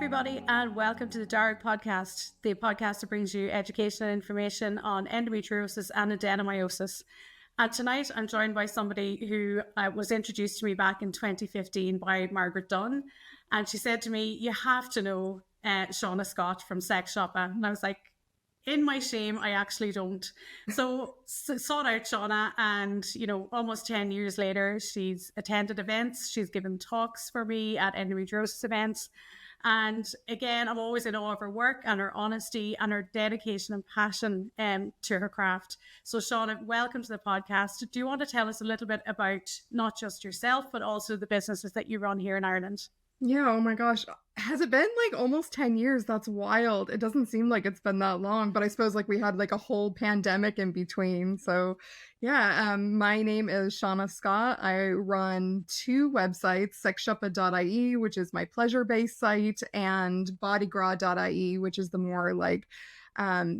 everybody, and welcome to the DEARG podcast, the podcast that brings you education and information on endometriosis and adenomyosis. And tonight, I'm joined by somebody who was introduced to me back in 2015 by Margaret Dunn. And she said to me, "You have to know Shawna Scott from Sex Shoppa." And I was like, in my shame, I actually don't. So sought out Shawna, and almost 10 years later, she's attended events, she's given talks for me at endometriosis events. And again, I'm always in awe of her work and her honesty and her dedication and passion to her craft. So Shawna, welcome to the podcast. Do you want to tell us a little bit about not just yourself, but also the businesses that you run here in Ireland? Yeah, oh my gosh. Has it been like almost 10 years? That's wild. It doesn't seem like it's been that long, but I suppose like we had like a whole pandemic in between. So yeah, my name is Shawna Scott. I run two websites, sexshoppa.ie, which is my pleasure-based site, and bodygra.ie, which is the more like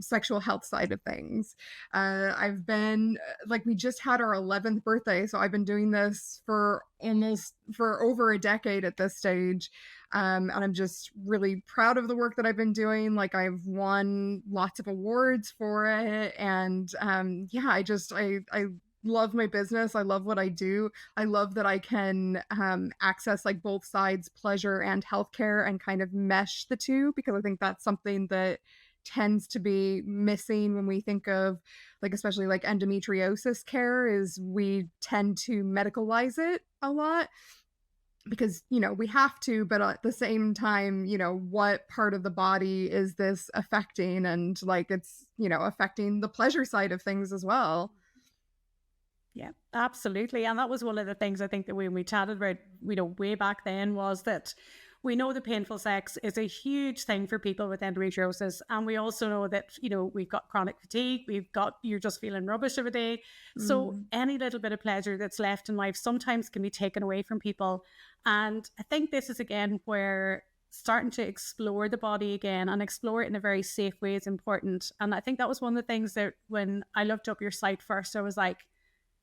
sexual health side of things. I've been we just had our 11th birthday, so I've been doing this for over a decade at this stage. And I'm just really proud of the work that I've been doing. Like, I've won lots of awards for it. And I love my business. I love what I do. I love that I can access like both sides, pleasure and healthcare, and kind of mesh the two, because I think that's something that tends to be missing when we think of like, especially like endometriosis care, is we tend to medicalize it a lot because, we have to, but at the same time, what part of the body is this affecting? And like, it's, affecting the pleasure side of things as well. Yeah, absolutely. And that was one of the things I think that when we chatted about, way back then, was that we know that painful sex is a huge thing for people with endometriosis. And we also know that, we've got chronic fatigue, you're just feeling rubbish of a day. So any little bit of pleasure that's left in life sometimes can be taken away from people. And I think this is again where starting to explore the body again and explore it in a very safe way is important. And I think that was one of the things that when I looked up your site first, I was like,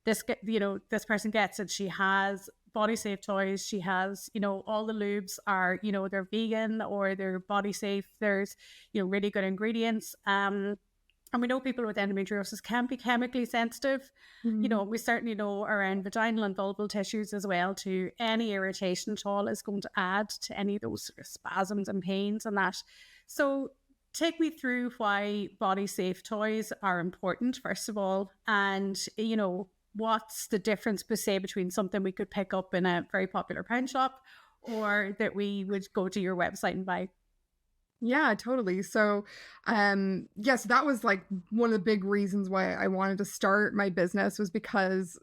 this person gets it. She has body safe toys. She has, all the lubes are, they're vegan or they're body safe. There's, really good ingredients. And we know people with endometriosis can be chemically sensitive. We certainly know around vaginal and vulval tissues as well, to any irritation at all is going to add to any of those sort of spasms and pains and that. So take me through why body safe toys are important, first of all, and, what's the difference, say, between something we could pick up in a very popular pound shop or that we would go to your website and buy? Yeah, totally. So, yes, that was like one of the big reasons why I wanted to start my business, was because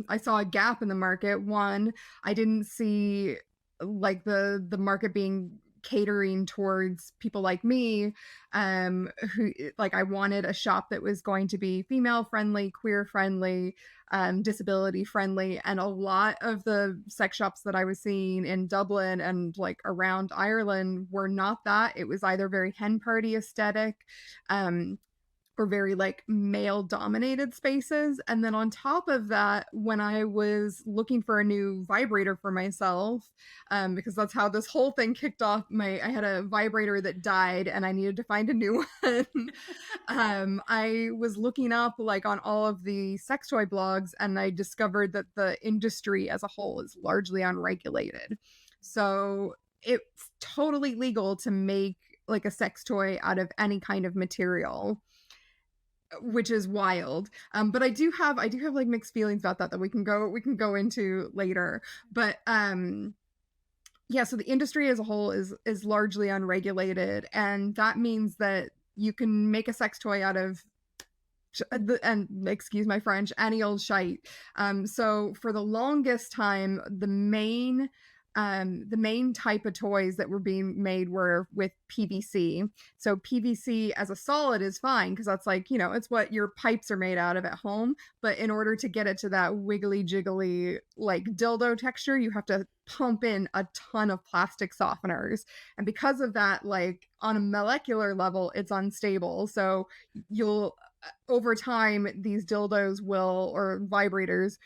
I saw a gap in the market. One, I didn't see like the market being catering towards people like me, who like, I wanted a shop that was going to be female friendly, queer friendly, disability friendly. And a lot of the sex shops that I was seeing in Dublin and like around Ireland were not that. It was either very hen party aesthetic, or very like male dominated spaces. And then on top of that, when I was looking for a new vibrator for myself, because that's how this whole thing kicked off, I had a vibrator that died and I needed to find a new one. I was looking up like on all of the sex toy blogs, and I discovered that the industry as a whole is largely unregulated. So it's totally legal to make like a sex toy out of any kind of material, which is wild. But I do have like mixed feelings about that we can go into later. But yeah, so the industry as a whole is largely unregulated, and that means that you can make a sex toy out of, and excuse my French, any old shite. So for the longest time, the main type of toys that were being made were with PVC. So PVC as a solid is fine, because that's like, it's what your pipes are made out of at home. But in order to get it to that wiggly jiggly like dildo texture, you have to pump in a ton of plastic softeners. And because of that, like on a molecular level, it's unstable. So you'll, over time, these dildos will, or vibrators,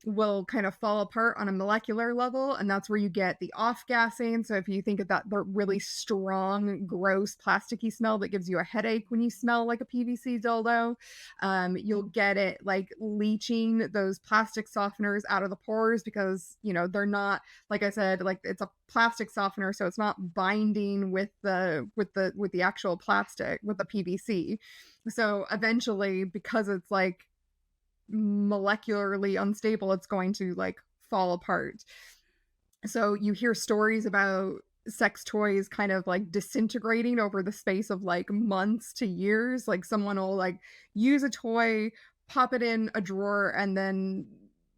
will kind of fall apart on a molecular level, and that's where you get the off-gassing. So if you think of that, the really strong, gross, plasticky smell that gives you a headache when you smell like a PVC dildo, you'll get it like leaching those plastic softeners out of the pores because, you know, they're not, like I said, like it's a plastic softener, so it's not binding with the actual plastic, with the PVC. So eventually, because it's like molecularly unstable, it's going to like fall apart. So you hear stories about sex toys kind of like disintegrating over the space of like months to years. Like someone will like use a toy, pop it in a drawer, and then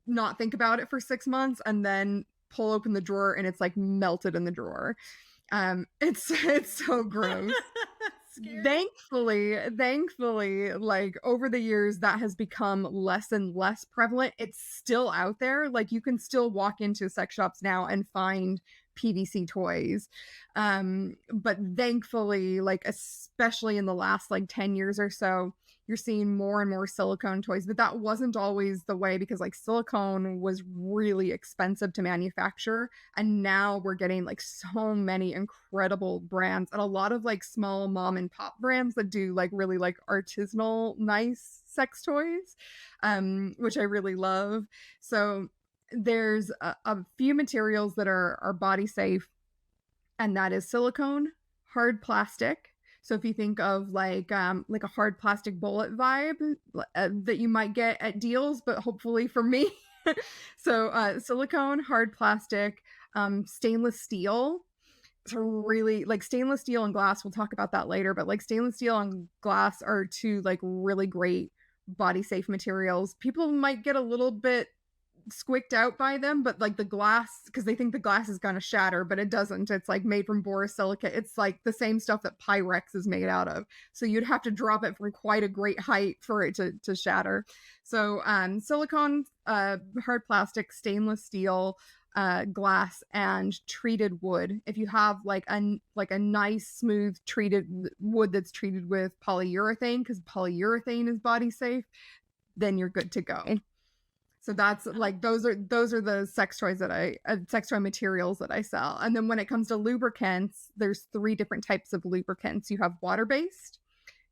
not think about it for 6 months, and then pull open the drawer and it's like melted in the drawer. It's so gross. Thankfully, like over the years, that has become less and less prevalent. It's still out there. Like you can still walk into sex shops now and find PVC toys. But thankfully, like especially in the last like 10 years or so, you're seeing more and more silicone toys. But that wasn't always the way, because like silicone was really expensive to manufacture. And now we're getting like so many incredible brands and a lot of like small mom and pop brands that do like really like artisanal, nice sex toys, which I really love. So there's a few materials that are body safe, and that is silicone, hard plastic. So if you think of like a hard plastic bullet vibe that you might get at deals, but hopefully for me. So silicone, hard plastic, stainless steel. So really like stainless steel and glass, we'll talk about that later, but like stainless steel and glass are two like really great body safe materials. People might get a little bit squicked out by them, but like the glass, because they think the glass is gonna shatter, but it doesn't. It's like made from borosilicate. It's like the same stuff that Pyrex is made out of, so you'd have to drop it from quite a great height for it to shatter. So silicone, hard plastic, stainless steel, glass, and treated wood. If you have like a nice smooth treated wood that's treated with polyurethane, because polyurethane is body safe, then you're good to go. So that's like those are the sex toys that sex toy materials that I sell. And then when it comes to lubricants, there's 3 different types of lubricants. You have water-based,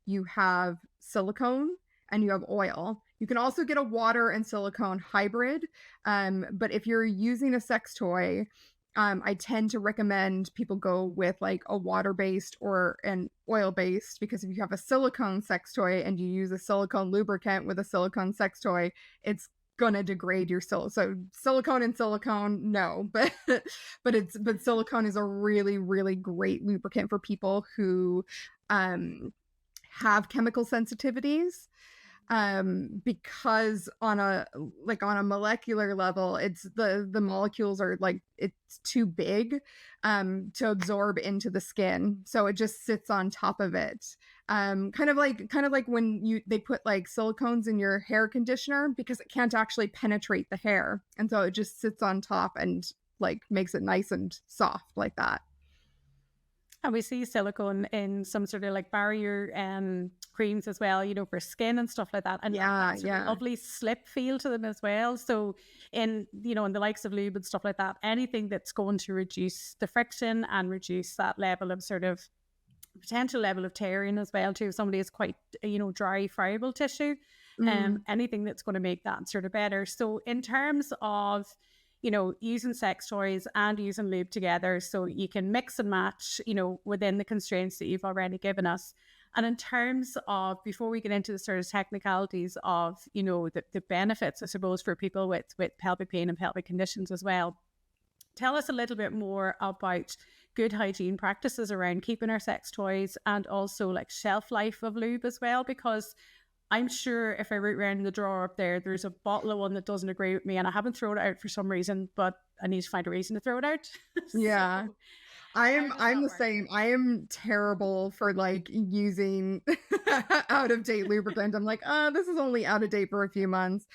you have silicone, and you have oil. You can also get a water and silicone hybrid. But if you're using a sex toy, I tend to recommend people go with like a water-based or an oil-based, because if you have a silicone sex toy and you use a silicone lubricant with a silicone sex toy, it's gonna degrade your so silicone and silicone, no, but silicone is a really, really great lubricant for people who have chemical sensitivities, because on a molecular level, it's the molecules are like, it's too big to absorb into the skin, so it just sits on top of it. Kind of like when they put like silicones in your hair conditioner, because it can't actually penetrate the hair, and so it just sits on top and like makes it nice and soft like that. And we see silicone in some sort of like barrier creams as well, you know, for skin and stuff like that. And Yeah. lovely slip feel to them as well. So in the likes of lube and stuff like that, anything that's going to reduce the friction and reduce that level of sort of potential level of tearing as well too. If somebody is quite, dry, friable tissue, anything that's going to make that sort of better. So in terms of, using sex toys and using lube together, so you can mix and match, within the constraints that you've already given us. And in terms of, before we get into the sort of technicalities of, the benefits, I suppose, for people with pelvic pain and pelvic conditions as well, tell us a little bit more about good hygiene practices around keeping our sex toys, and also like shelf life of lube as well, because I'm sure if I root around the drawer up there, there's a bottle of one that doesn't agree with me and I haven't thrown it out for some reason, but I need to find a reason to throw it out. Yeah. So, I'm the same. I am terrible for like using out of date lubricant. I'm like, this is only out of date for a few months.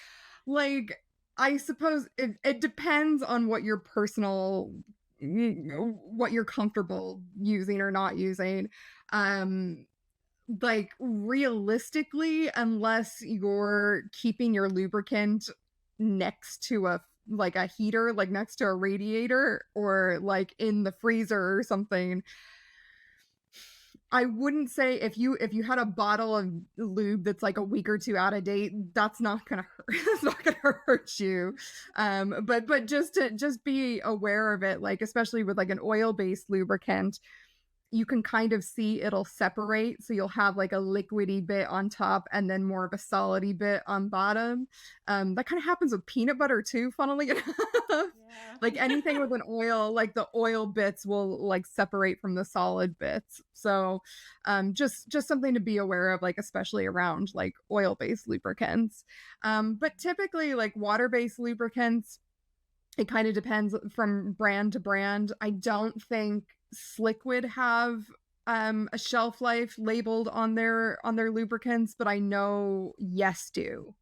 Like, I suppose it depends on what your personal, what you're comfortable using or not using. Like realistically, unless you're keeping your lubricant next to a heater, like next to a radiator, or like in the freezer or something. I wouldn't say if you had a bottle of lube that's like a week or two out of date, that's not gonna hurt. It's not gonna hurt you. But just be aware of it, like especially with like an oil-based lubricant, you can kind of see it'll separate. So you'll have like a liquidy bit on top and then more of a solidy bit on bottom. That kind of happens with peanut butter too, funnily enough. Yeah. Like anything with an oil, like the oil bits will like separate from the solid bits. So just something to be aware of, like especially around like oil-based lubricants. But typically like water-based lubricants, it kind of depends from brand to brand. I don't think Sliquid have a shelf life labeled on their lubricants, but I know Yes do.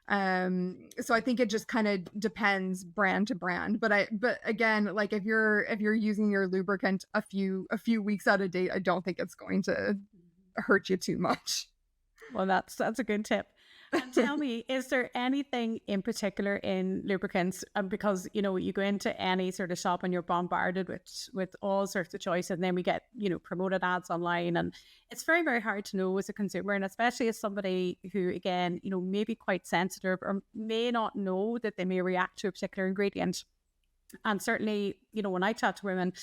So I think it just kind of depends brand to brand. But again, like if you're using your lubricant a few weeks out of date, I don't think it's going to hurt you too much. Well, that's a good tip. And tell me, is there anything in particular in lubricants? Because, you know, you go into any sort of shop and you're bombarded with all sorts of choices, and then we get, you know, promoted ads online, and it's very, very hard to know as a consumer, and especially as somebody who, again, you know, may be quite sensitive or may not know that they may react to a particular ingredient. And certainly, you know, when I chat to women,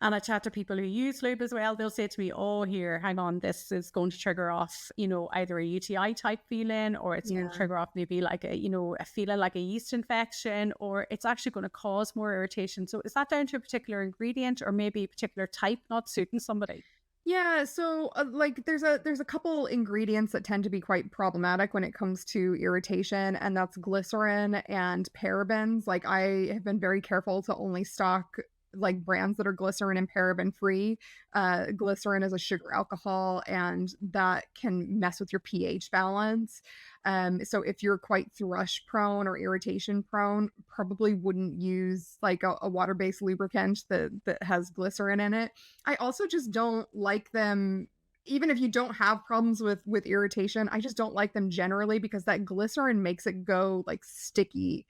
and I chat to people who use lube as well, they'll say to me, oh, here, hang on, this is going to trigger off, you know, either a UTI type feeling, or it's going to trigger off maybe like a, you know, a feeling like a yeast infection, or it's actually going to cause more irritation. So is that down to a particular ingredient or maybe a particular type not suiting somebody? Yeah, so like there's a couple ingredients that tend to be quite problematic when it comes to irritation, and that's glycerin and parabens. Like I have been very careful to only stock like brands that are glycerin and paraben free. Glycerin is a sugar alcohol, and that can mess with your pH balance. So if you're quite thrush prone or irritation prone, probably wouldn't use like a water-based lubricant that has glycerin in it. I also just don't like them. Even if you don't have problems with irritation, I just don't like them generally because that glycerin makes it go like sticky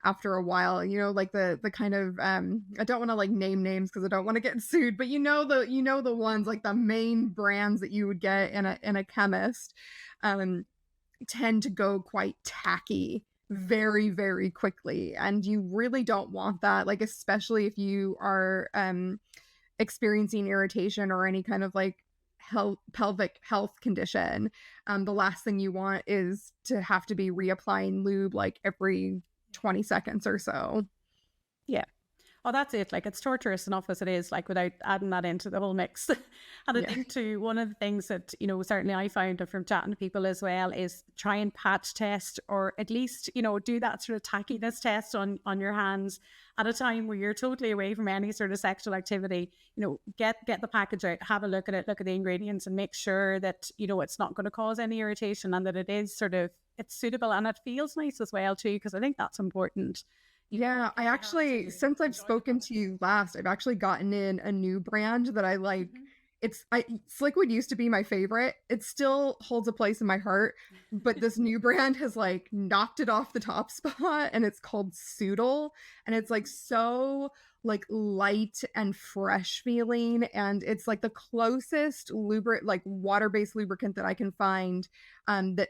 after a while, you know, like the kind of I don't want to like name names because I don't want to get sued, but you know the ones like the main brands that you would get in a chemist tend to go quite tacky very, very quickly, and you really don't want that, like especially if you are experiencing irritation or any kind of like pelvic health condition. The last thing you want is to have to be reapplying lube like every 20 seconds or so. Yeah. Oh, that's it. Like it's torturous enough as it is, like without adding that into the whole mix. And I think too, one of the things that, you know, certainly I found from chatting to people as well is try and patch test, or at least, you know, do that sort of tackiness test on your hands at a time where you're totally away from any sort of sexual activity. You know, get the package out, have a look at it, look at the ingredients, and make sure that, you know, it's not going to cause any irritation, and that it is sort of, it's suitable and it feels nice as well too, because I think that's important. Yeah, I actually, since I've spoken to you last, I've actually gotten in a new brand that I like. Sliquid used to be my favorite. It still holds a place in my heart, but this new brand has like knocked it off the top spot, and it's called Soodle, and it's like so like light and fresh feeling, and it's like the closest like water-based lubricant that I can find that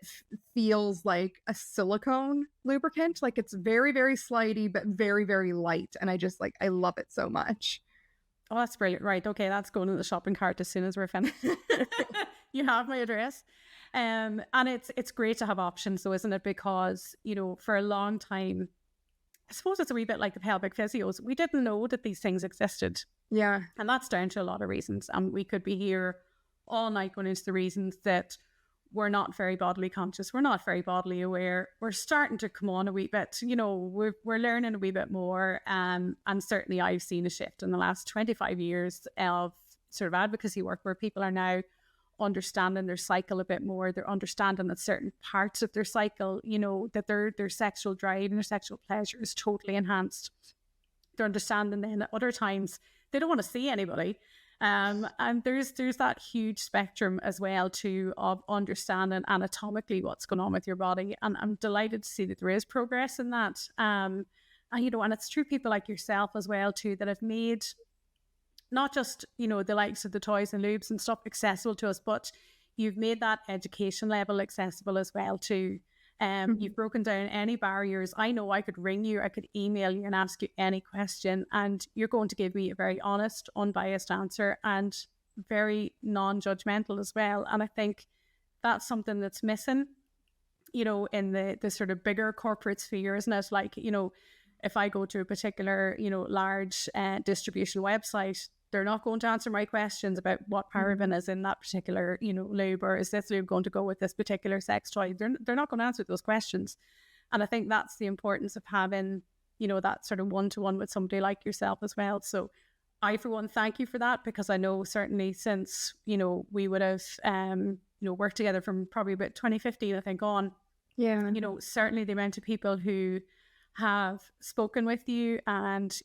feels like a silicone lubricant. Like it's very, very slidey but very, very light, and I just like, I love it so much. Oh, that's brilliant. Right. Okay. That's going in the shopping cart as soon as we're finished. You have my address. And it's great to have options though, isn't it? Because, you know, for a long time, I suppose it's a wee bit like the pelvic physios. We didn't know that these things existed. Yeah. And that's down to a lot of reasons. And we could be here all night going into the reasons that we're not very bodily conscious. We're not very bodily aware. We're starting to come on a wee bit, you know, we're learning a wee bit more. And certainly I've seen a shift in the last 25 years of sort of advocacy work where people are now understanding their cycle a bit more. They're understanding that certain parts of their cycle, you know, that their sexual drive and their sexual pleasure is totally enhanced. They're understanding then at other times they don't want to see anybody. And there's that huge spectrum as well too of understanding anatomically what's going on with your body. And I'm delighted to see that there is progress in that. And and it's true people like yourself as well too that have made not just, the likes of the toys and lubes and stuff accessible to us, but you've made that education level accessible as well too. You've broken down any barriers. I know I could ring you, I could email you and ask you any question, and you're going to give me a very honest, unbiased answer and very non-judgmental as well. And I think that's something that's missing, in the sort of bigger corporate sphere, isn't it? Like, if I go to a particular, large distribution website, they're not going to answer my questions about what paraben is in that particular, lube, or is this lube going to go with this particular sex toy? They're not going to answer those questions. And I think that's the importance of having, that sort of one-to-one with somebody like yourself as well. So I, for one, thank you for that, because I know certainly since, we would have, worked together from probably about 2015, I think on, Yeah. certainly the amount of people who have spoken with you and,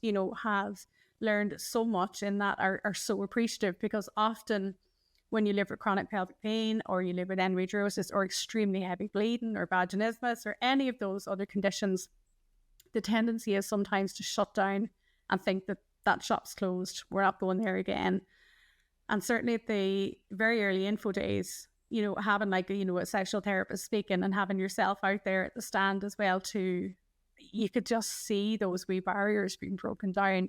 have learned so much in that are so appreciative, because often when you live with chronic pelvic pain or you live with endometriosis or extremely heavy bleeding or vaginismus or any of those other conditions, the tendency is sometimes to shut down and think that that shop's closed, we're not going there again. And certainly at the very early info days, having like a sexual therapist speaking and having yourself out there at the stand as well too, you could just see those wee barriers being broken down.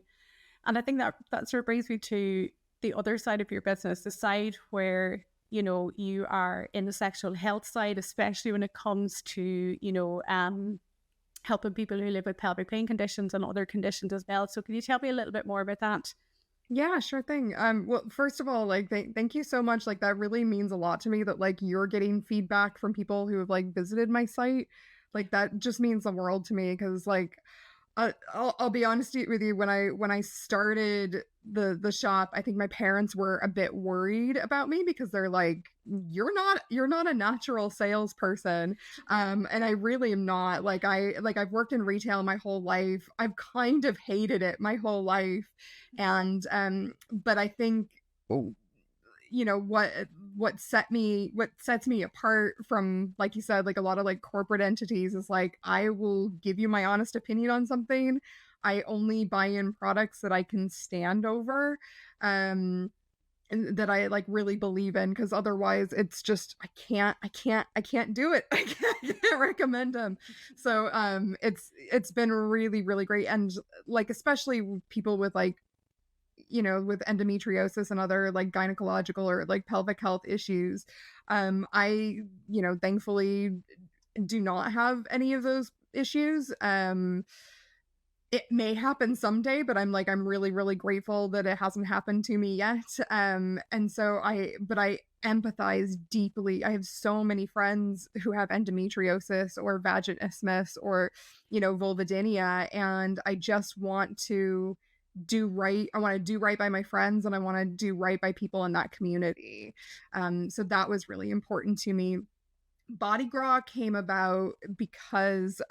And I think that sort of brings me to the other side of your business, the side where, you are in the sexual health side, especially when it comes to, helping people who live with pelvic pain conditions and other conditions as well. So can you tell me a little bit more about that? Yeah, sure thing. Well, first of all, like, thank you so much. Like, that really means a lot to me that, like, you're getting feedback from people who have, like, visited my site. Like, that just means the world to me, because, like, I'll be honest with you. When I started the shop, I think my parents were a bit worried about me, because they're like, you're not a natural salesperson, and I really am not. I've worked in retail my whole life. I've kind of hated it my whole life, and but I think what sets me apart from, like you said, like a lot of like corporate entities, is like, I will give you my honest opinion on something. I only buy in products that I can stand over, and that I like really believe in, because otherwise it's just, I can't do it. I can't recommend them. So it's been really, really great. And like, especially people with like, with endometriosis and other like gynecological or like pelvic health issues. I, thankfully do not have any of those issues. It may happen someday, but I'm really, really grateful that it hasn't happened to me yet. And so I empathize deeply. I have so many friends who have endometriosis or vaginismus or, vulvodynia, and I just want to do right. I want to do right by my friends, and I want to do right by people in that community. So that was really important to me. Body Gras came about because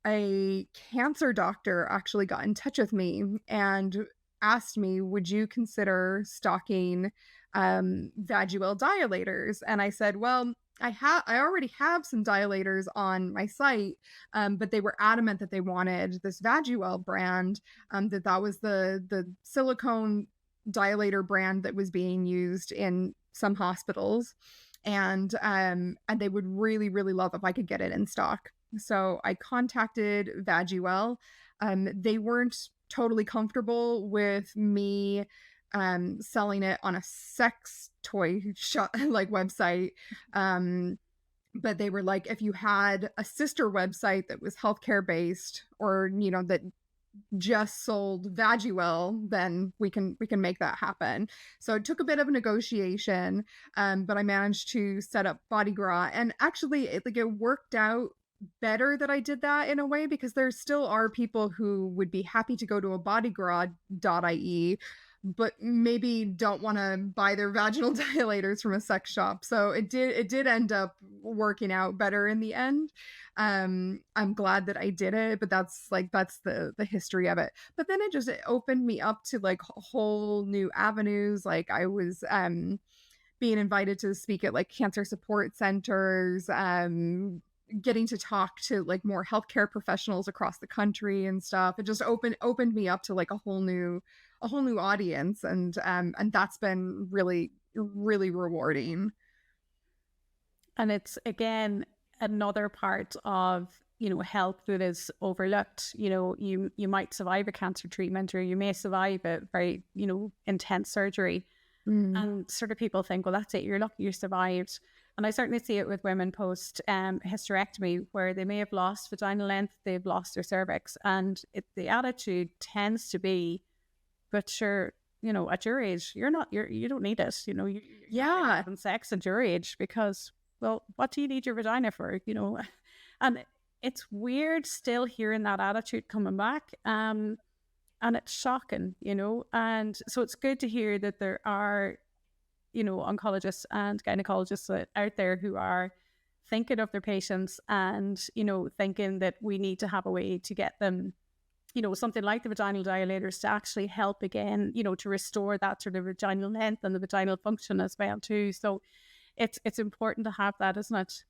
a cancer doctor actually got in touch with me and asked me, would you consider stocking vaginal dilators? And I said, well, I already have some dilators on my site, but they were adamant that they wanted this Vaguel brand, that was the silicone dilator brand that was being used in some hospitals, and they would really, really love if I could get it in stock. So I contacted Vaguel. They weren't totally comfortable with me selling it on a sex toy shop like website. But they were like, if you had a sister website that was healthcare based, or that just sold Vaguel, then we can make that happen. So it took a bit of a negotiation, but I managed to set up Body Gras, and actually it worked out better that I did that in a way, because there still are people who would be happy to go to a bodygras.ie, but maybe don't want to buy their vaginal dilators from a sex shop. So it did end up working out better in the end. I'm glad that I did it, but that's the history of it. But then it opened me up to like whole new avenues. Like I was being invited to speak at like cancer support centers, getting to talk to like more healthcare professionals across the country and stuff. It just opened me up to like a whole new audience, and that's been really really rewarding. And it's again another part of, you know, health that is overlooked. You know, you might survive a cancer treatment, or you may survive a very, you know, intense surgery, Mm. and sort of people think, well, that's it, you're lucky you survived. And I certainly see it with women post hysterectomy, where they may have lost vaginal length, they've lost their cervix, and the attitude tends to be, but sure, you know, at your age, you don't need it. You know, you're not Yeah. having sex at your age because, well, what do you need your vagina for? You know, and it's weird still hearing that attitude coming back. And it's shocking, you know. And so it's good to hear that there are, you know, oncologists and gynecologists out there who are thinking of their patients, and, you know, thinking that we need to have a way to get them, you know, something like the vaginal dilators to actually help again, you know, to restore that sort of vaginal length and the vaginal function as well too. So it's important to have that, isn't it?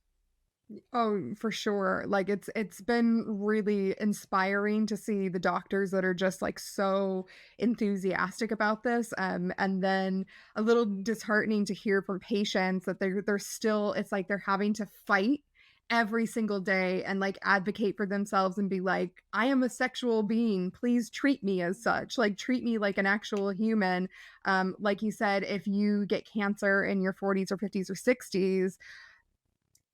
Oh, for sure. Like it's been really inspiring to see the doctors that are just like so enthusiastic about this. And then a little disheartening to hear from patients that they're still, it's like they're having to fight every single day and like advocate for themselves and be like, I am a sexual being. Please treat me as such. Like treat me like an actual human. Like you said, if you get cancer in your 40s or 50s or 60s,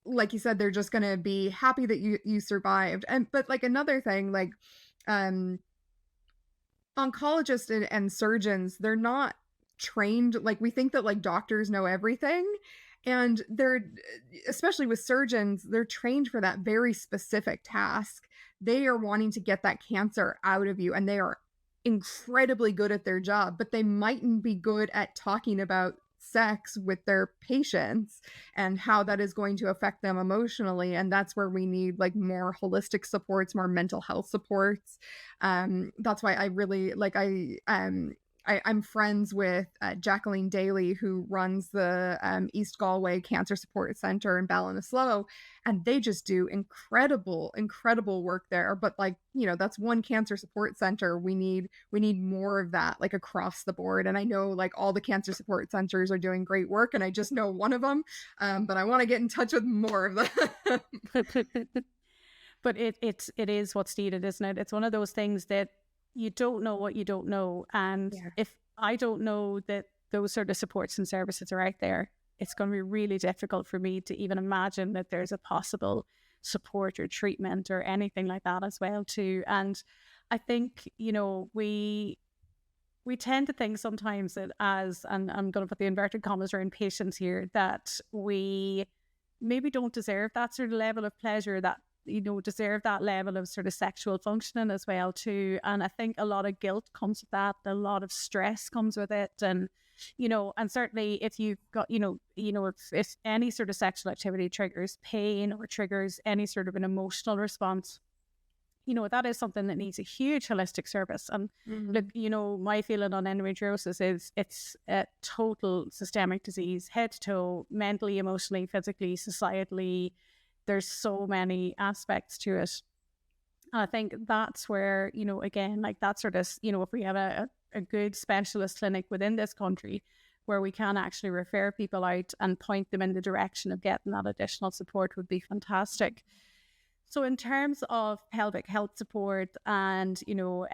like you said, they're just gonna be happy that you survived. And but like another thing, like um oncologists and surgeons, they're not trained like we think that like doctors know everything. And they're, especially with surgeons, they're trained for that very specific task. They are wanting to get that cancer out of you, and they are incredibly good at their job, but they mightn't be good at talking about sex with their patients and how that is going to affect them emotionally. And that's where we need like more holistic supports, more mental health supports. That's why I really like I'm friends with Jacqueline Daly, who runs the East Galway Cancer Support Center in Ballinasloe, and they just do incredible, incredible work there. But like, you know, that's one cancer support center. We need more of that, like across the board. And I know like all the cancer support centers are doing great work, and I just know one of them, but I want to get in touch with more of them. But it is what's needed, isn't it? It's one of those things that you don't know what you don't know. And Yeah. if I don't know that those sort of supports and services are out there, it's going to be really difficult for me to even imagine that there's a possible support or treatment or anything like that as well too. And I think, you know, we tend to think sometimes that as, and I'm going to put the inverted commas around patients here, that we maybe don't deserve that sort of level of pleasure, that, you know, deserve that level of sort of sexual functioning as well too. And I think a lot of guilt comes with that, a lot of stress comes with it. And, you know, and certainly if you've got, if any sort of sexual activity triggers pain or triggers any sort of an emotional response, you know, that is something that needs a huge holistic service. And look, Mhm. you know, my feeling on endometriosis is it's a total systemic disease, head to toe, mentally, emotionally, physically, societally. There's so many aspects to it. And I think that's where, you know, again, like that sort of, you know, if we have a good specialist clinic within this country where we can actually refer people out and point them in the direction of getting that additional support would be fantastic. So in terms of pelvic health support and, you know,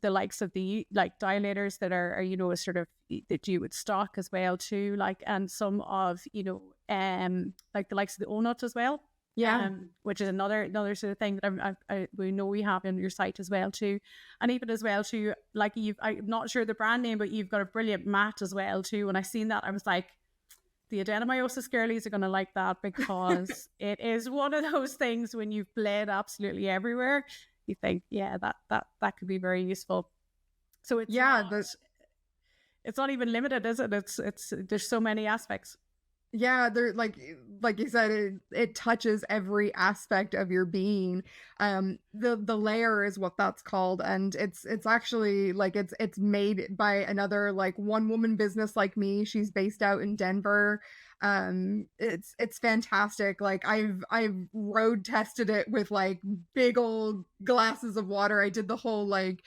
the likes of the like dilators that are, you know, sort of that you would stock as well too, like, and some of, you know, like the likes of the ONUT as well, Yeah. which is another sort of thing that we know we have on your site as well too. And even as well too, like I'm not sure the brand name, but you've got a brilliant mat as well too. When I seen that, I was like, the adenomyosis girlies are going to like that, because it is one of those things when you've bled absolutely everywhere, you think, yeah, that could be very useful. So it's Yeah, not, the it's not even limited, is it? It's there's so many aspects. Yeah, they're like you said, it touches every aspect of your being. The layer is what that's called, and it's actually like it's made by another like one woman business like me. She's based out in Denver. It's fantastic. Like I've road tested it with like big old glasses of water. I did the whole like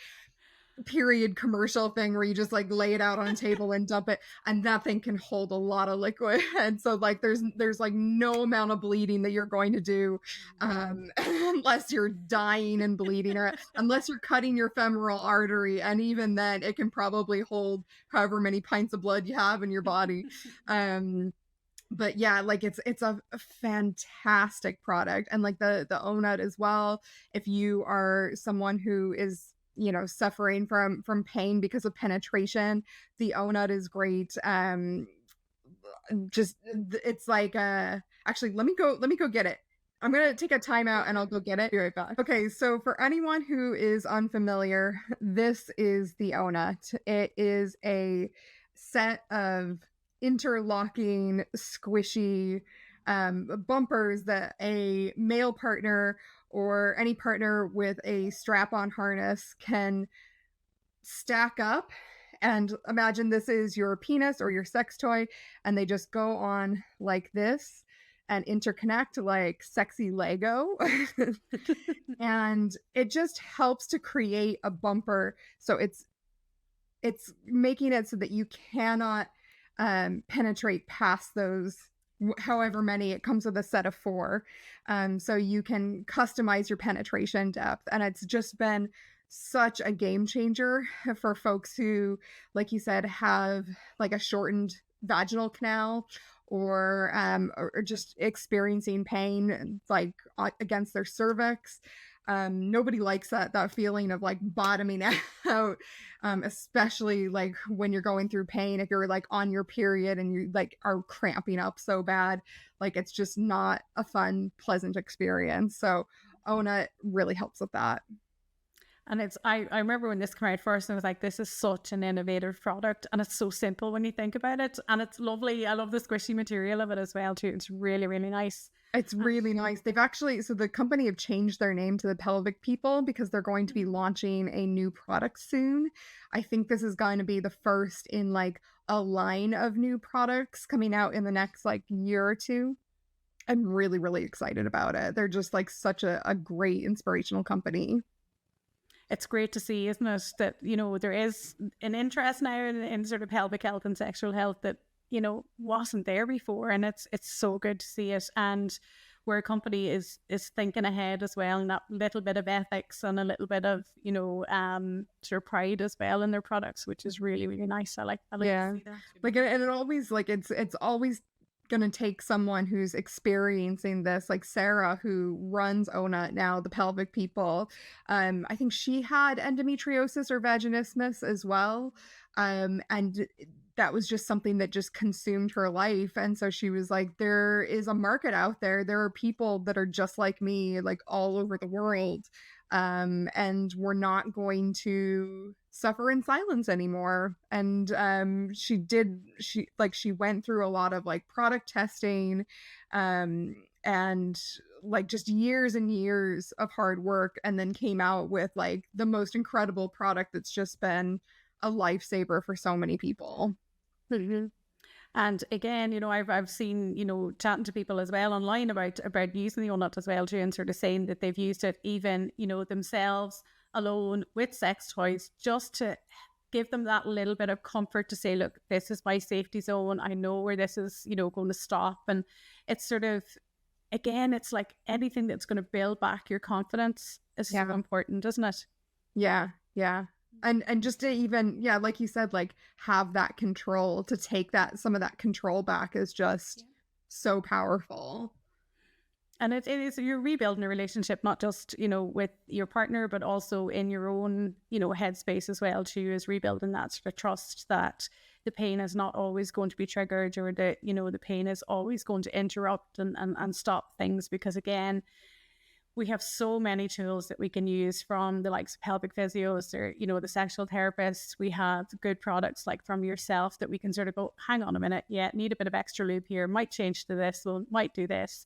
period commercial thing where you just like lay it out on a table and dump it, and that thing can hold a lot of liquid. And so like there's like no amount of bleeding that you're going to do unless you're dying and bleeding, or unless you're cutting your femoral artery, and even then it can probably hold however many pints of blood you have in your body. But yeah, like it's a fantastic product. And like the onut as well, if you are someone who is, you know, suffering from pain because of penetration, the onut is great. Just it's like actually let me go get it. I'm gonna take a timeout and I'll go get it. Be right back. Okay, so for anyone who is unfamiliar, this is the onut. It is a set of interlocking, squishy bumpers that a male partner or any partner with a strap-on harness can stack up. And imagine this is your penis or your sex toy, and they just go on like this and interconnect like sexy Lego. And it just helps to create a bumper. So it's making it so that you cannot penetrate past those however many. It comes with a set of 4, so you can customize your penetration depth. And it's just been such a game changer for folks who, like you said, have like a shortened vaginal canal, or just experiencing pain like against their cervix. Nobody likes that feeling of like bottoming out, especially like when you're going through pain. If you're like on your period and you like are cramping up so bad, like it's just not a fun, pleasant experience. So Ona really helps with that. And it's I remember when this came out first, and I was like, this is such an innovative product, and it's so simple when you think about it, and it's lovely. I love the squishy material of it as well too. It's really, really nice. It's really nice. They've actually, so the company have changed their name to the Pelvic People because they're going to be launching a new product soon. I think this is going to be the first in like a line of new products coming out in the next like year or two. I'm really, really excited about it. They're just like such a great inspirational company. It's great to see, isn't it, that, you know, there is an interest now in sort of pelvic health and sexual health that, you know, wasn't there before. And it's so good to see it. And where a company is thinking ahead as well, and that little bit of ethics and a little bit of, you know, sort of pride as well in their products, which is really, really nice. I like Yeah. to see that. Like, and it always, like, it's always gonna take someone who's experiencing this, like Sarah, who runs Ona now, the Pelvic People. I think she had endometriosis or vaginismus as well. And that was just something that just consumed her life. And so she was like, there is a market out there. There are people that are just like me, like all over the world. And we're not going to suffer in silence anymore. And she went through a lot of like product testing, and like just years and years of hard work, and then came out with like the most incredible product that's just been a lifesaver for so many people. Mm-hmm. And again, you know, I've seen, you know, chatting to people as well online about using the Onut as well too, and sort of saying that they've used it even, you know, themselves alone with sex toys, just to give them that little bit of comfort to say, look, this is my safety zone. I know where this is, you know, going to stop. And it's sort of, again, it's like anything that's going to build back your confidence is so important, isn't it? Yeah. And just to even, yeah, like you said, like have that control, to take that, some of that control back is just so powerful. And it is, you're rebuilding a relationship, not just, you know, with your partner, but also in your own, you know, headspace as well too, is rebuilding that sort of trust that the pain is not always going to be triggered, or that, you know, the pain is always going to interrupt and stop things. Because again, we have so many tools that we can use, from the likes of pelvic physios or, the sexual therapists. We have good products like from yourself that we can sort of go, hang on a minute, yeah, need a bit of extra lube here, might change to this, well, might do this.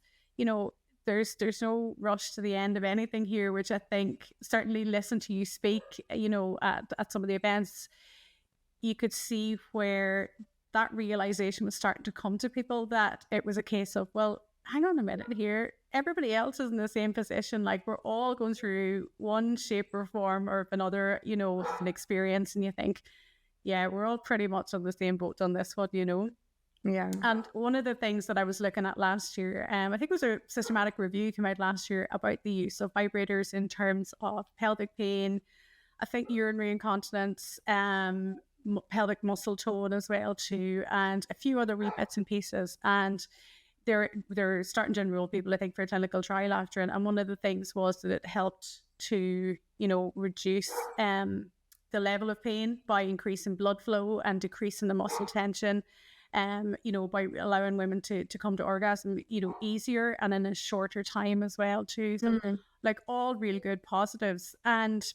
There's no rush to the end of anything here, which I think, certainly listen to you speak, at some of the events, you could see where that realization was starting to come to people, that it was a case of, well, hang on a minute here, everybody else is in the same position. Like, we're all going through one shape or form or another, an experience. And you think, yeah, we're all pretty much on the same boat on this one, Yeah. And one of the things that I was looking at last year, I think it was a systematic review came out last year about the use of vibrators in terms of pelvic pain, I think urinary incontinence, pelvic muscle tone as well too, and a few other wee bits and pieces. And they're starting to enroll people, I think, for a clinical trial after it. And one of the things was that it helped to, reduce the level of pain by increasing blood flow and decreasing the muscle tension, by allowing women to come to orgasm, easier and in a shorter time as well too. So like, all really good positives. And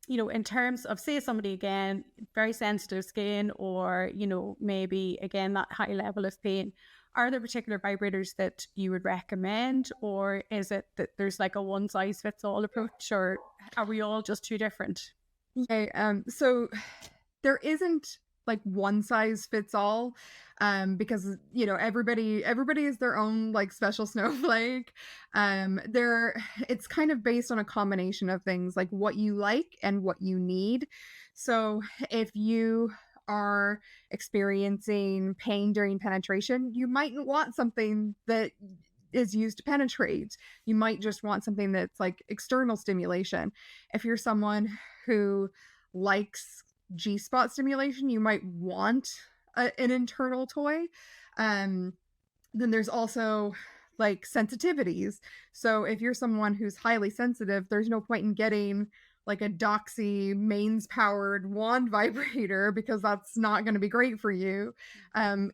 in terms of, say, somebody, again, very sensitive skin, or, maybe, again, that high level of pain, are there particular vibrators that you would recommend? Or is it that there's like a one size fits all approach, or are we all just too different? Yeah, so there isn't like one size fits all, because everybody is their own like special snowflake. It's kind of based on a combination of things, like what you like and what you need. So if you are experiencing pain during penetration, you might want something that is used to penetrate. You might just want something that's like external stimulation. If you're someone who likes G-spot stimulation, you might want an internal toy. Then there's also like sensitivities. So if you're someone who's highly sensitive, there's no point in getting like a Doxy mains powered wand vibrator, because that's not going to be great for you.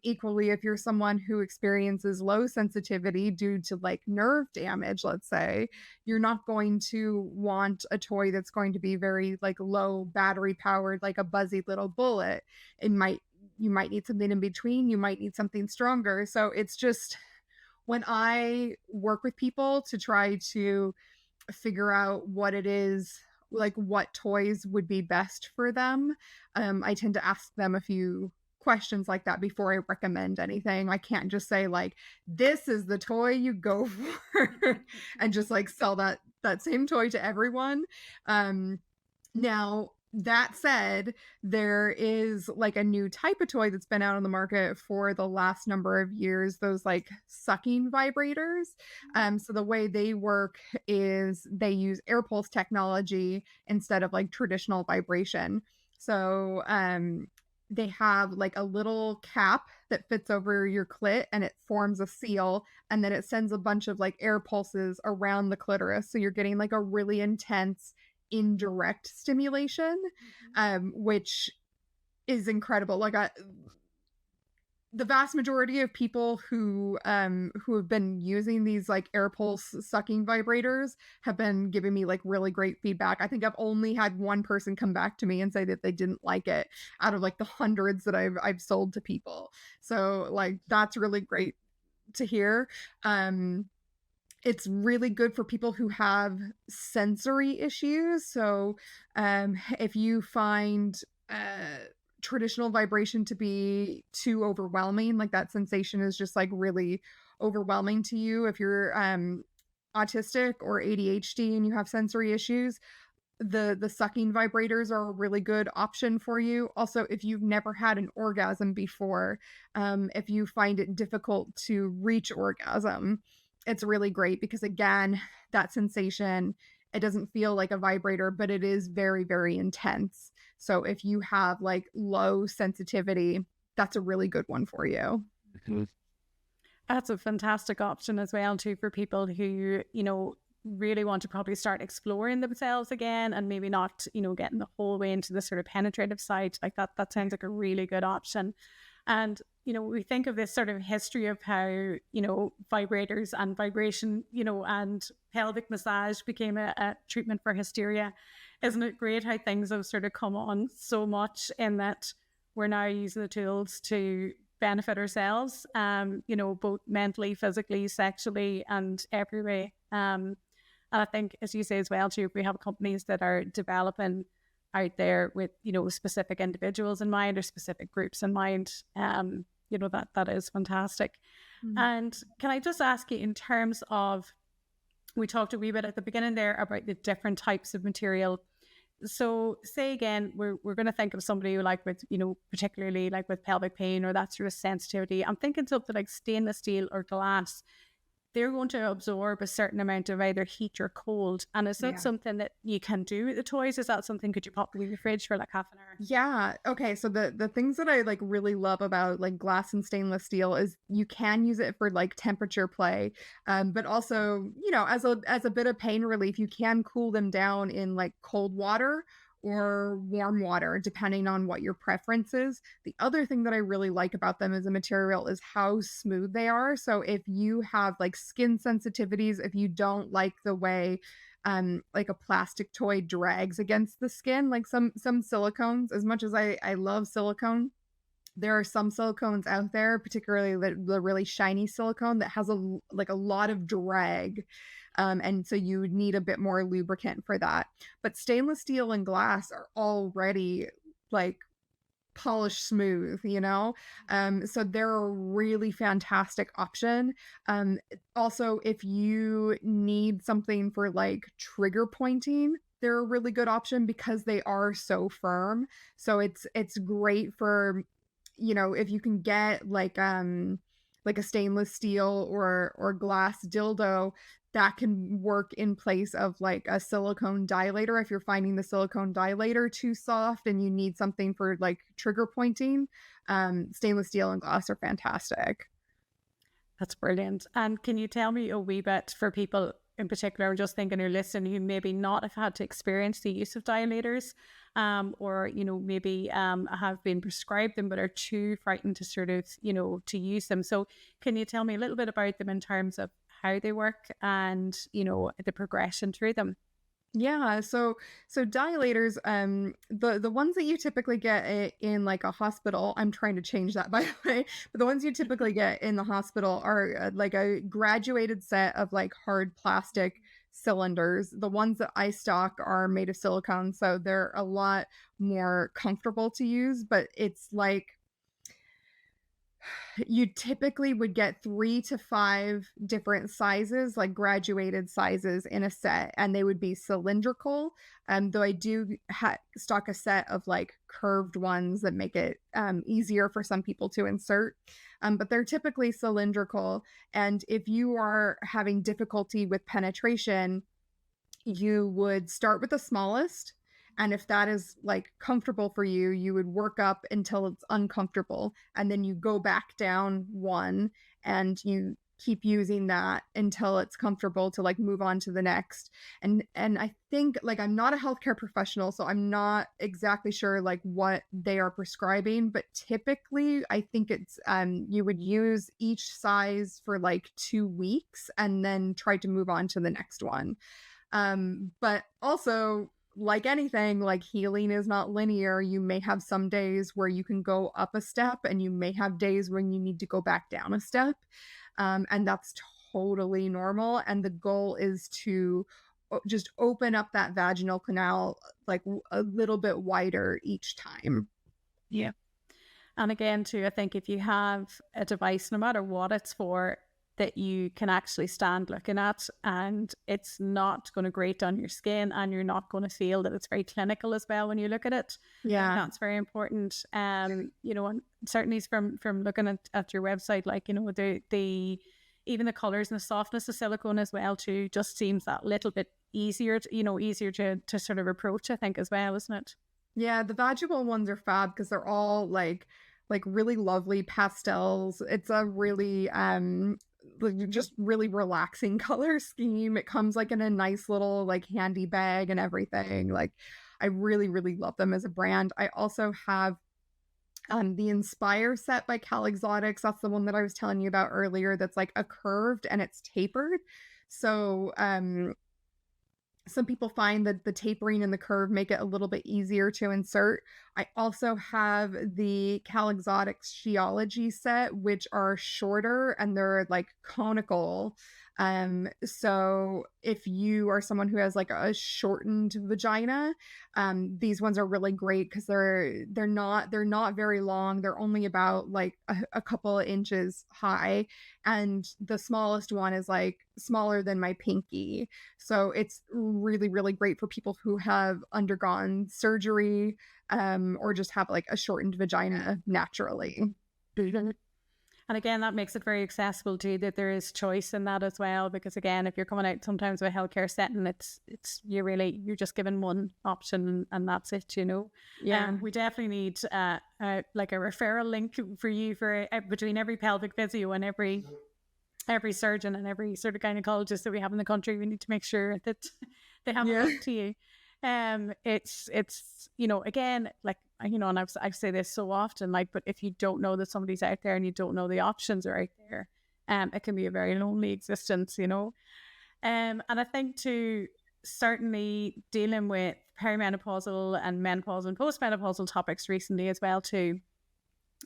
Equally, if you're someone who experiences low sensitivity due to like nerve damage, let's say, you're not going to want a toy that's going to be very like low battery powered, like a buzzy little bullet. You might need something in between. You might need something stronger. So it's just, when I work with people to try to figure out what it is, like what toys would be best for them, I tend to ask them a few questions like that before I recommend anything. I can't just say like, this is the toy you go for and just like sell that same toy to everyone. Now, that said, there is like a new type of toy that's been out on the market for the last number of years, those like sucking vibrators. So the way they work is they use air pulse technology instead of like traditional vibration. So they have like a little cap that fits over your clit, and it forms a seal, and then it sends a bunch of like air pulses around the clitoris. So you're getting like a really intense indirect stimulation, which is incredible. Like the vast majority of people who have been using these like air pulse sucking vibrators have been giving me like really great feedback. I think I've only had one person come back to me and say that they didn't like it out of like the hundreds that I've sold to people. So like, that's really great to hear. It's really good for people who have sensory issues. So if you find traditional vibration to be too overwhelming, like that sensation is just like really overwhelming to you, if you're autistic or ADHD and you have sensory issues, the sucking vibrators are a really good option for you. Also, if you've never had an orgasm before, if you find it difficult to reach orgasm, it's really great, because again, that sensation, it doesn't feel like a vibrator, but it is very, very intense. So if you have like low sensitivity, that's a really good one for you. That's a fantastic option as well too, for people who, really want to probably start exploring themselves again, and maybe not, getting the whole way into the sort of penetrative side. Like that sounds like a really good option. And, we think of this sort of history of how, vibrators and vibration, and pelvic massage became a treatment for hysteria. Isn't it great how things have sort of come on so much in that we're now using the tools to benefit ourselves, both mentally, physically, sexually, and every way. And I think, as you say as well, too, we have companies that are developing out there with, specific individuals in mind or specific groups in mind. That is fantastic. Mm-hmm. And can I just ask you, in terms of, we talked a wee bit at the beginning there about the different types of material. So say again, we're going to think of somebody like with, particularly like with pelvic pain or that sort of sensitivity. I'm thinking something like stainless steel or glass. They're going to absorb a certain amount of either heat or cold. And is that something that you can do with the toys? Is that something, could you pop it in the fridge for like half an hour? Yeah. Okay. So the things that I like really love about like glass and stainless steel is you can use it for like temperature play. But also, as a bit of pain relief, you can cool them down in like cold water or warm water, depending on what your preference is. The other thing that I really like about them as a material is how smooth they are. So if you have like skin sensitivities, if you don't like the way like a plastic toy drags against the skin, like some silicones, as much as I love silicone, there are some silicones out there, particularly the really shiny silicone that has a lot of drag. And so you would need a bit more lubricant for that. But stainless steel and glass are already like polished smooth, so they're a really fantastic option. Also, if you need something for like trigger pointing, they're a really good option because they are so firm. So it's great for, if you can get like a stainless steel or glass dildo that can work in place of like a silicone dilator. If you're finding the silicone dilator too soft and you need something for like trigger pointing, stainless steel and glass are fantastic. That's brilliant. And can you tell me a wee bit for people in particular, I'm just thinking, you're listening, who maybe not have had to experience the use of dilators, or, maybe have been prescribed them but are too frightened to sort of, to use them. So can you tell me a little bit about them in terms of how they work and, the progression through them? Yeah, so dilators, the ones that you typically get in like a hospital, I'm trying to change that by the way, but the ones you typically get in the hospital are like a graduated set of like hard plastic cylinders. The ones that I stock are made of silicone, so they're a lot more comfortable to use, but it's like you typically would get 3 to 5 different sizes, like graduated sizes in a set, and they would be cylindrical. Though I do stock a set of like curved ones that make it easier for some people to insert. But they're typically cylindrical. And if you are having difficulty with penetration, you would start with the smallest. And if that is like comfortable for you, you would work up until it's uncomfortable. And then you go back down one and you keep using that until it's comfortable to like move on to the next. And I think like I'm not a healthcare professional, so I'm not exactly sure like what they are prescribing, but typically I think it's you would use each size for like 2 weeks and then try to move on to the next one. But also, like anything, like healing is not linear. You may have some days where you can go up a step and you may have days when you need to go back down a step. And that's totally normal. And the goal is to just open up that vaginal canal like a little bit wider each time. Yeah. And again, too, I think if you have a device, no matter what it's for, that you can actually stand looking at and it's not going to grate on your skin and you're not going to feel that it's very clinical as well when you look at it. Yeah. That's very important. And certainly from looking at your website, like, the even the colors and the softness of silicone as well too, just seems that little bit easier to sort of approach, I think, as well, isn't it? Yeah, the vaginal ones are fab because they're all like really lovely pastels. It's a really just really relaxing color scheme. It comes like in a nice little like handy bag and everything. Like I really love them as a brand. I also have The Inspire set by Cal Exotics, that's the one that I was telling you about earlier, that's like a curved and it's tapered. So some people find that the tapering and the curve make it a little bit easier to insert. I also have the Cal Exotics Sheology set, which are shorter and they're like conical. So if you are someone who has like a shortened vagina, these ones are really great because they're not very long. They're only about like a couple of inches high, and the smallest one is like smaller than my pinky. So it's really, really great for people who have undergone surgery, or just have like a shortened vagina naturally. And again, that makes it very accessible too, that there is choice in that as well. Because again, if you're coming out sometimes with a healthcare setting, you're just given one option and that's it, you know. Yeah. We definitely need like a referral link for you for between every pelvic physio and every surgeon and every sort of gynecologist that we have in the country. We need to make sure that they have a Yeah. link to you. It's you know, again, like, you know, and I say this so often, like, but if you don't know that somebody's out there and you don't know the options are out there, it can be a very lonely existence, you know. And I think too, certainly dealing with perimenopausal and menopause and postmenopausal topics recently as well too.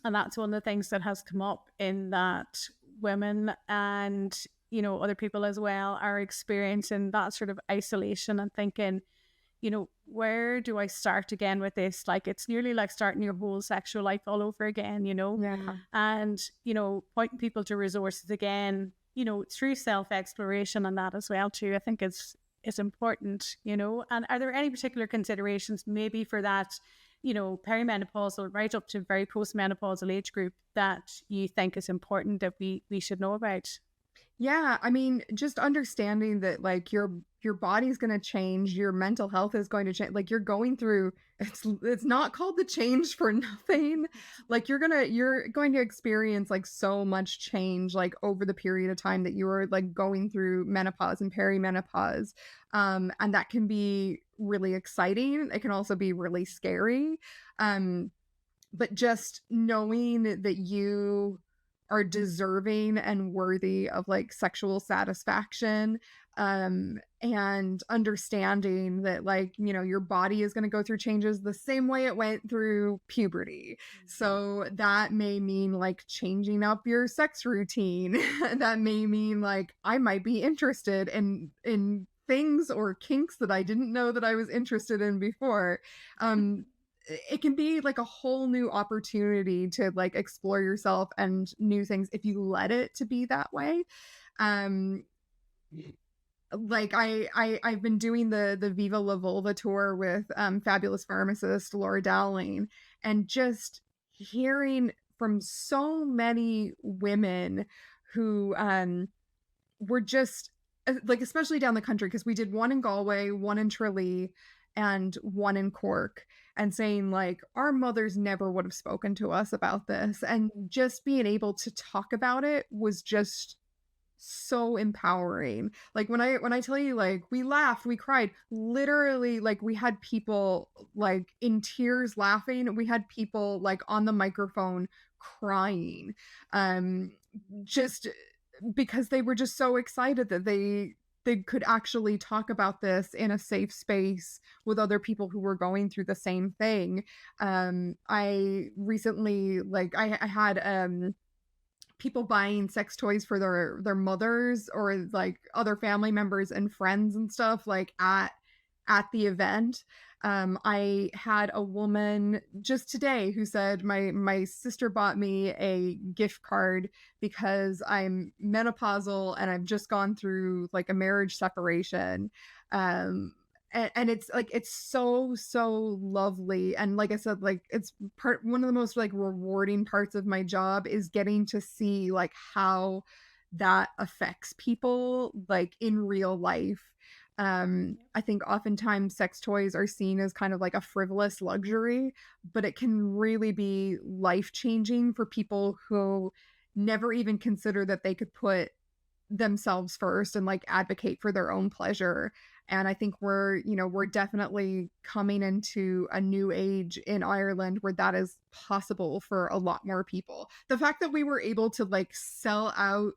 And that's one of the things that has come up, in that women and, you know, other people as well are experiencing that sort of isolation and thinking, you know, where do I start again with this? Like, it's nearly like starting your whole sexual life all over again, you know? Yeah. And, you know, pointing people to resources again, you know, through self-exploration and that as well too, I think is important, you know. And are there any particular considerations maybe for that, you know, perimenopausal right up to very postmenopausal age group that you think is important that we should know about? Yeah, I mean, just understanding that like your body's going to change, your mental health is going to change. Like you're going through, it's not called the change for nothing. Like you're going to experience like so much change like over the period of time that you are like going through menopause and perimenopause. And that can be really exciting. It can also be really scary. Um but just knowing that you are deserving and worthy of like sexual satisfaction, and understanding that like, you know, your body is going to go through changes the same way it went through puberty. So that may mean like changing up your sex routine. That may mean like I might be interested in things or kinks that I didn't know that I was interested in before. It can be like a whole new opportunity to like explore yourself and new things if you let it to be that way. Um like I've been doing the Viva La Vulva tour with fabulous pharmacist Laura Dowling, and just hearing from so many women who were just like, especially down the country, because we did one in Galway, one in Tralee, and one in Cork, and saying like our mothers never would have spoken to us about this, and just being able to talk about it was just so empowering. Like when I tell you, like we laughed, we cried, literally, like we had people like in tears laughing, we had people like on the microphone crying, um just because they were just so excited that they could actually talk about this in a safe space with other people who were going through the same thing. I recently, like I had people buying sex toys for their mothers or like other family members and friends and stuff, like at the event. I had a woman just today who said my sister bought me a gift card because I'm menopausal and I've just gone through like a marriage separation. And it's like it's so lovely, and like I said, like it's one of the most like rewarding parts of my job is getting to see like how that affects people like in real life. I think oftentimes sex toys are seen as kind of like a frivolous luxury, but it can really be life changing for people who never even consider that they could put themselves first and like advocate for their own pleasure. And I think we're definitely coming into a new age in Ireland where that is possible for a lot more people. The fact that we were able to like sell out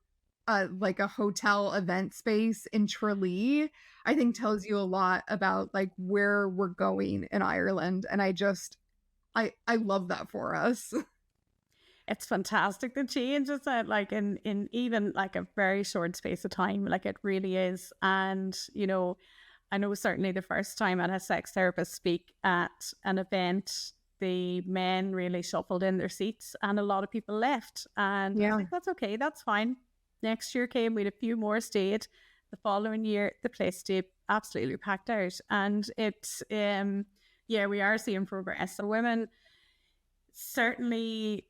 like a hotel event space in Tralee, I think tells you a lot about like where we're going in Ireland. And I love that for us. It's fantastic the changes that like in even like a very short space of time, like it really is. And I know certainly the first time I had a sex therapist speak at an event, the men really shuffled in their seats and a lot of people left. And I was Yeah. like, that's okay, that's fine. Next year came, we had a few more stayed. The following year, the place stayed absolutely packed out. And it's, yeah, we are seeing progress. So women certainly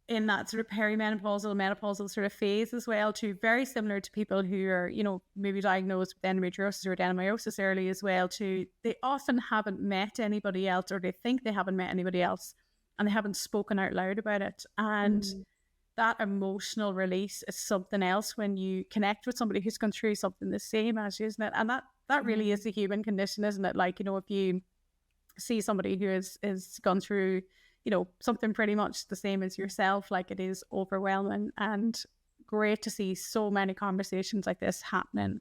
in that sort of perimenopausal, menopausal sort of phase as well, too, very similar to people who are, maybe diagnosed with endometriosis or adenomyosis early as well, too. They often haven't met anybody else, or they think they haven't met anybody else, and they haven't spoken out loud about it. And that emotional release is something else when you connect with somebody who's gone through something the same as you, isn't it? And that really is the human condition, isn't it? Like, if you see somebody who is gone through something pretty much the same as yourself, like it is overwhelming, and great to see so many conversations like this happening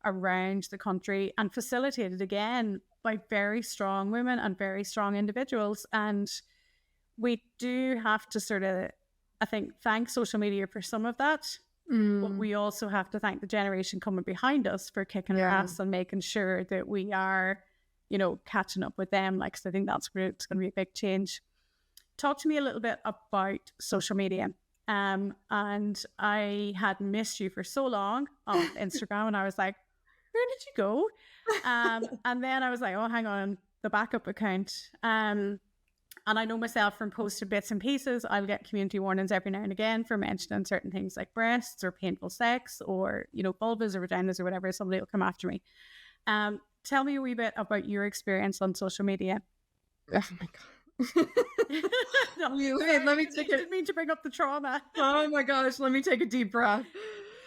around the country and facilitated again by very strong women and very strong individuals. And we do have to sort of, I think, thank social media for some of that, but we also have to thank the generation coming behind us for kicking our ass and making sure that we are catching up with them. Like, so I think that's where it's going to be a big change. Talk to me a little bit about social media. And I had missed you for so long on Instagram, and I was like, where did you go? And then I was like, oh, hang on, the backup account. And I know myself from posted bits and pieces, I'll get community warnings every now and again for mentioning certain things like breasts or painful sex or, vulvas or vaginas or whatever. Somebody will come after me. Tell me a wee bit about your experience on social media. Oh my God. No, Wait, let me take it. Didn't mean to bring up the trauma. Oh my gosh, let me take a deep breath.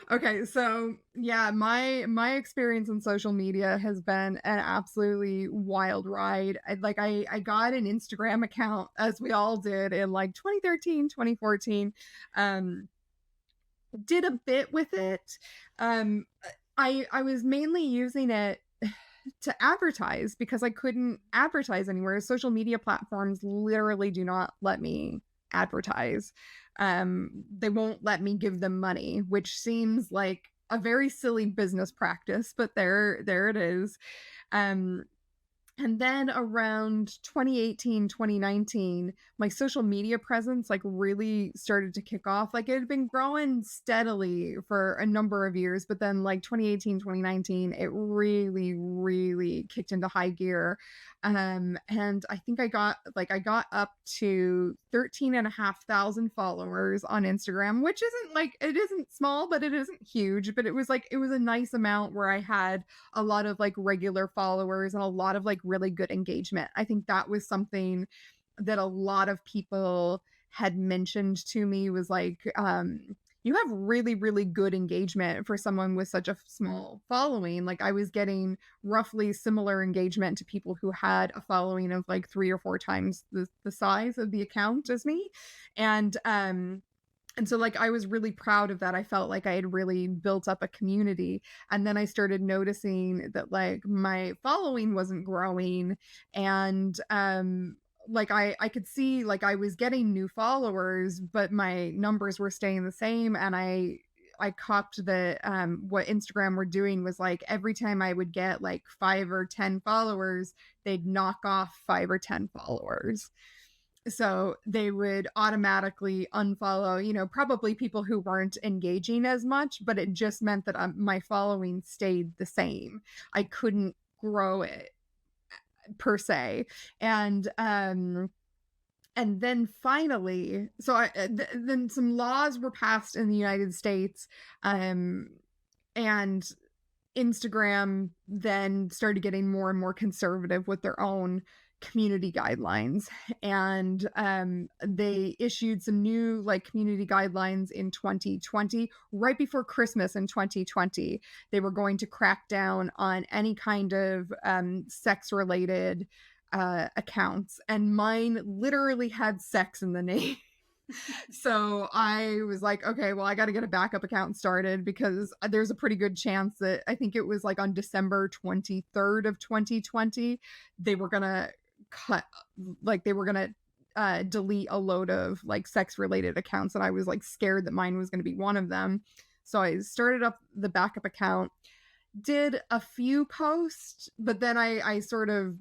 Okay, so yeah, my experience on social media has been an absolutely wild ride. I got an Instagram account, as we all did, in like 2013, 2014. Did a bit with it. I was mainly using it to advertise because I couldn't advertise anywhere. Social media platforms literally do not let me advertise. They won't let me give them money, which seems like a very silly business practice, but there it is. And then around 2018, 2019, my social media presence like really started to kick off. Like it had been growing steadily for a number of years, but then like 2018, 2019, it really, really kicked into high gear. And I think I got up to 13,500 followers on Instagram, which isn't like, it isn't small, but it isn't huge, but it was a nice amount where I had a lot of like regular followers and a lot of like really good engagement. I think that was something that a lot of people had mentioned to me was like, you have really, really good engagement for someone with such a small following. Like I was getting roughly similar engagement to people who had a following of like 3 or 4 times the size of the account as me. And so like I was really proud of that. I felt like I had really built up a community. And then I started noticing that like my following wasn't growing. And like I could see like I was getting new followers, but my numbers were staying the same. And I copped that what Instagram were doing was like every time I would get like 5 or 10 followers, they'd knock off 5 or 10 followers. So they would automatically unfollow, probably people who weren't engaging as much, but it just meant that my following stayed the same. I couldn't grow it per se. And then finally, so then some laws were passed in the United States, and Instagram then started getting more and more conservative with their own community guidelines, and they issued some new like community guidelines in 2020, right before Christmas in 2020. They were going to crack down on any kind of sex related accounts, and mine literally had sex in the name. So I was like, okay, well, I got to get a backup account started, because there's a pretty good chance that, I think it was like on December 23rd of 2020, they were going to delete a load of like sex related accounts. And I was like scared that mine was going to be one of them. So I started up the backup account, did a few posts, but then I sort of,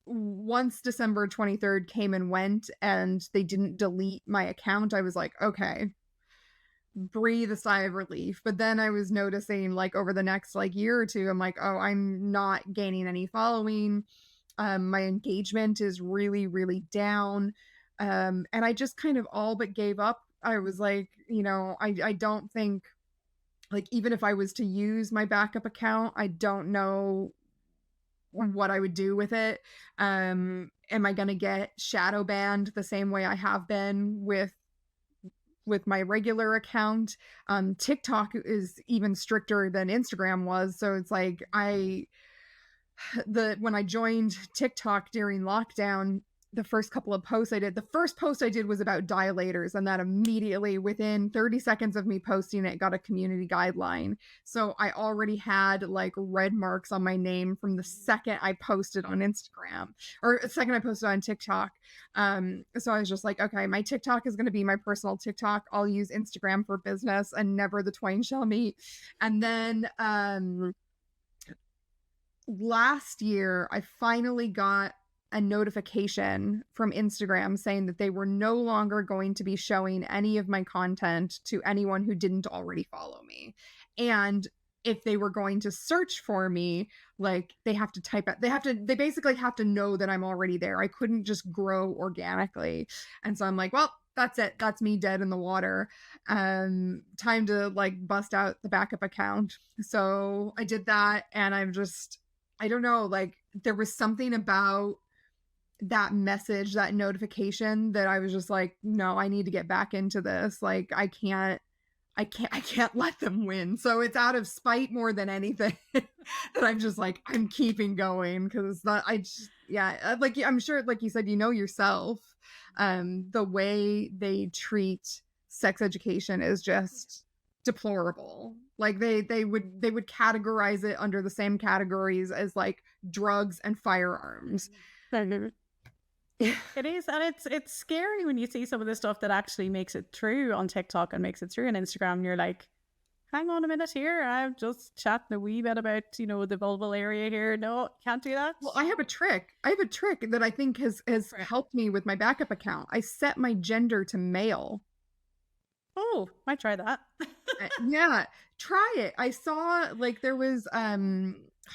once December 23rd came and went and they didn't delete my account, I was like, okay, breathe a sigh of relief. But then I was noticing like over the next like year or two, I'm like, oh, I'm not gaining any following. My engagement is really, really down. And I just kind of all but gave up. I was like, I don't think, like, even if I was to use my backup account, I don't know what I would do with it. Am I going to get shadow banned the same way I have been with my regular account? TikTok is even stricter than Instagram was. So it's like when I joined TikTok during lockdown, the first couple of posts the first post I did was about dilators, and that immediately within 30 seconds of me posting it got a community guideline. So I already had like red marks on my name from the second I posted on Instagram, or the second I posted on TikTok. So I was just like, okay, my TikTok is going to be my personal TikTok. I'll use Instagram for business, and never the twain shall meet. And then last year, I finally got a notification from Instagram saying that they were no longer going to be showing any of my content to anyone who didn't already follow me. And if they were going to search for me, like they have to they basically have to know that I'm already there. I couldn't just grow organically. And so I'm like, well, that's it. That's me dead in the water. Time to like bust out the backup account. So I did that, and I don't know, like there was something about that message, that notification, that I was just like, no, I need to get back into this. Like I can't let them win. So it's out of spite more than anything that I'm just like, I'm keeping going, because like I'm sure, like you said, yourself, the way they treat sex education is just deplorable. Like they would categorize it under the same categories as like drugs and firearms. It is, and it's scary when you see some of the stuff that actually makes it through on TikTok and makes it through on Instagram, and you're like, hang on a minute here, I'm just chatting a wee bit about, the vulval area here. No, can't do that. Well, I have a trick that I think has helped me with my backup account. I set my gender to male. Oh, might try that. Yeah, try it. I saw like there was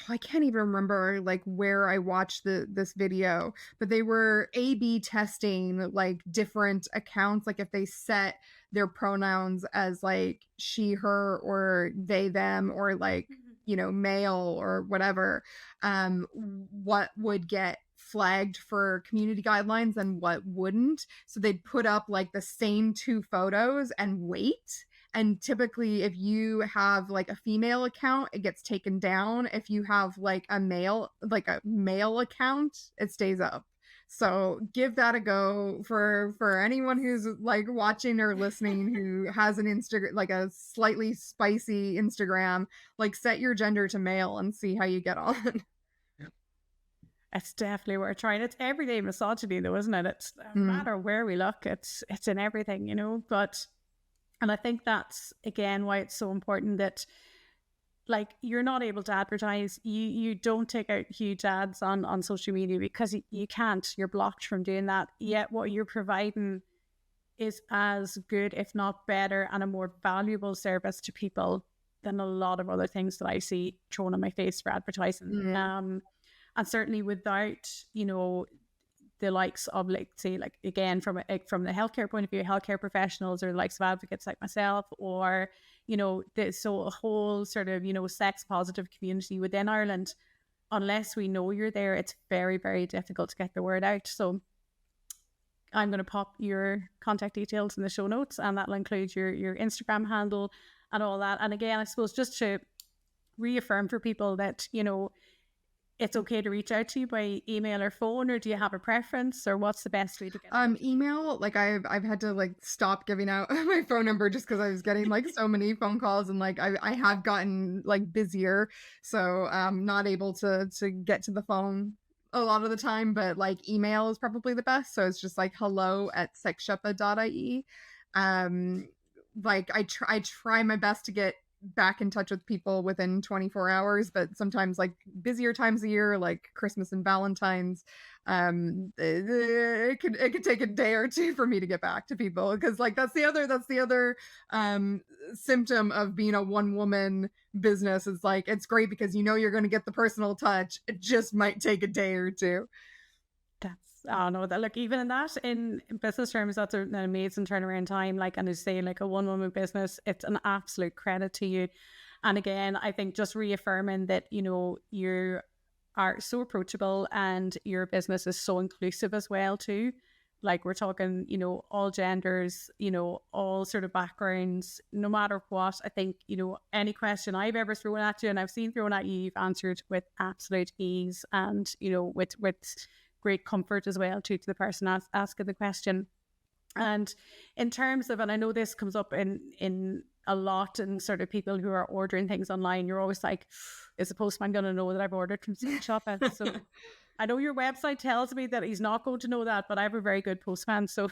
I can't even remember like where I watched this video, but they were A/B testing like different accounts, like if they set their pronouns as like she, her, or they, them, or like male or whatever, what would get flagged for community guidelines and what wouldn't. So they'd put up like the same two photos and wait. And typically if you have like a female account, it gets taken down. If you have like a male account, it stays up. So give that a go for anyone who's like watching or listening who has an Instagram, like a slightly spicy Instagram, like set your gender to male and see how you get on. It's definitely worth trying. It's everyday misogyny though, isn't it? It's no matter where we look, it's in everything, and I think that's again why it's so important that like you're not able to advertise. You don't take out huge ads on social media because you can't. You're blocked from doing that. Yet what you're providing is as good, if not better, and a more valuable service to people than a lot of other things that I see thrown in my face for advertising. And certainly without, the likes of, like, say, like, again, from the healthcare point of view, healthcare professionals or the likes of advocates like myself, or, a whole sort of, sex positive community within Ireland, unless we know you're there, it's very, very difficult to get the word out. So I'm going to pop your contact details in the show notes, and that'll include your Instagram handle and all that. And again, I suppose just to reaffirm for people that, you know, it's okay to reach out to you by email or phone, or do you have a preference, or what's the best way to get email? Like I've had to like stop giving out my phone number just because I was getting like so many phone calls, and like I have gotten like busier, so I'm not able to get to the phone a lot of the time, but like email is probably the best. So it's just like hello@sexshoppa.ie. Like I try my best to get back in touch with people within 24 hours, but sometimes like busier times of year, like Christmas and Valentine's, it could take a day or two for me to get back to people, because like that's the other symptom of being a one woman business. Is like, it's great because you know you're going to get the personal touch, it just might take a day or two. Oh no, that look, even in that, in business terms, that's an amazing turnaround time. Like, and I say, like a one-woman business, it's an absolute credit to you. And again, I think just reaffirming that, you know, you are so approachable and your business is so inclusive as well too. Like, we're talking, you know, all genders, you know, all sort of backgrounds, no matter what. I think, you know, any question I've ever thrown at you and I've seen thrown at you, you've answered with absolute ease, and, you know, with great comfort as well to the person asking the question. And in terms of, and I know this comes up in a lot in sort of people who are ordering things online, you're always like, is the postman going to know that I've ordered from Shawna? So I know your website tells me that he's not going to know that, but I have a very good postman, so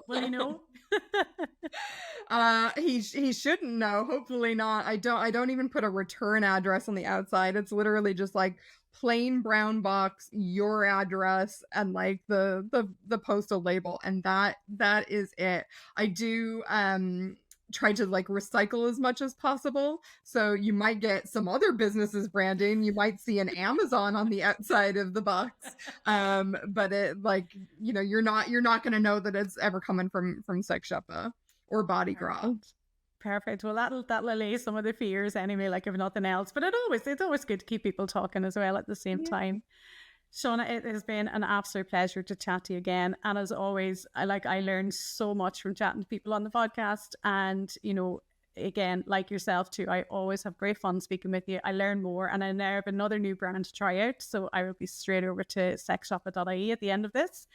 will he know? He shouldn't know. Hopefully not. I don't even put a return address on the outside. It's literally just like plain brown box, your address, and like the postal label, and that is it. I do try to like recycle as much as possible, so you might get some other businesses branding, you might see an Amazon on the outside of the box, but it, like, you know, you're not going to know that it's ever coming from Sex Shoppa or Body Girl. Perfect. Well, that'll allay some of the fears anyway, like if nothing else. But it's always good to keep people talking as well at the same time. Shawna, it has been an absolute pleasure to chat to you again. And as always, I learned so much from chatting to people on the podcast. And, you know, again, like yourself too, I always have great fun speaking with you. I learn more, and I now have another new brand to try out. So I will be straight over to sexshoppa.ie at the end of this.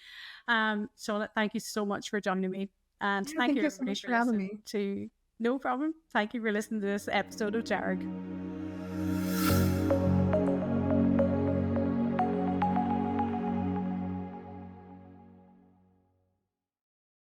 Shawna, thank you so much for joining me. And thank you so much for having me. No problem. Thank you for listening to this episode of DEARG.